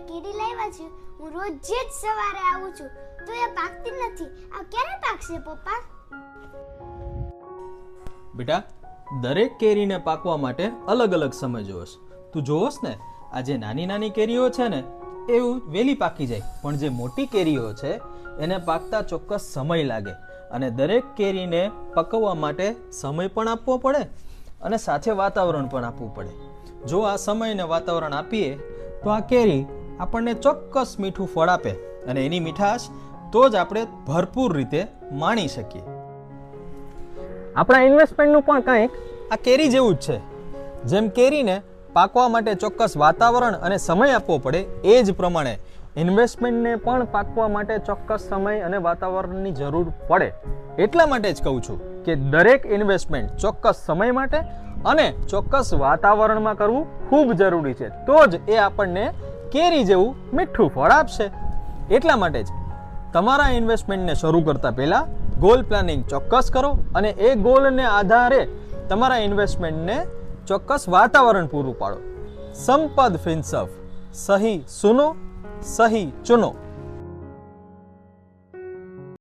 કેરી લાવ્યા છે. હું રોજ જ સવારે આવું છું તો એ પાકતી નથી. આ ક્યારે પાકશે પપ્પા? બેટા, દરેક કેરીને પાકવા માટે અલગ અલગ સમય જોવસ. તું જોવસ ને, આ જે નાની નાની કેરીઓ છે ને એવું વહેલી પાકી જાય, પણ જે મોટી કેરીઓ છે એને પાકતા ચોક્કસ સમય લાગે. અને દરેક કેરીને પકવવા માટે સમય પણ આપવો પડે અને સાથે વાતાવરણ પણ આપવું પડે. જો આ સમય ને વાતાવરણ આપીએ તો આ કેરી આપણને ચોક્કસ મીઠું ફળ આપે અને એની મીઠાશ તો જ આપણે ભરપૂર રીતે માણી શકીએ. આપણા ઇન્વેસ્ટમેન્ટનું પણ કંઈક આ કેરી જેવું જ છે. જેમ કેરીને પાકવા માટે ચોક્કસ વાતાવરણ અને સમય આપવો પડે, એ જ પ્રમાણે ઇન્વેસ્ટમેન્ટને પણ પાકવા માટે ચોક્કસ સમય અને વાતાવરણની જરૂર પડે. એટલા માટે જ કહું છું કે દરેક ઇન્વેસ્ટમેન્ટ ચોક્કસ સમય માટે અને ચોક્કસ વાતાવરણમાં કરવું ખૂબ જરૂરી છે. તો જ એ આપણને કેરી જેવું મીઠું ફળ આપશે. એટલા માટે જ તમારા ઇન્વેસ્ટમેન્ટને શરૂ કરતા પહેલા ગોલ પ્લાનિંગ ચોક્કસ કરો અને એ ગોલને આધારે તમારા ઇન્વેસ્ટમેન્ટને ચોક્કસ વાતાવરણ પૂરું પાડો. સંપદ ફિનસફ, સહી સુનો, સહી ચુનો.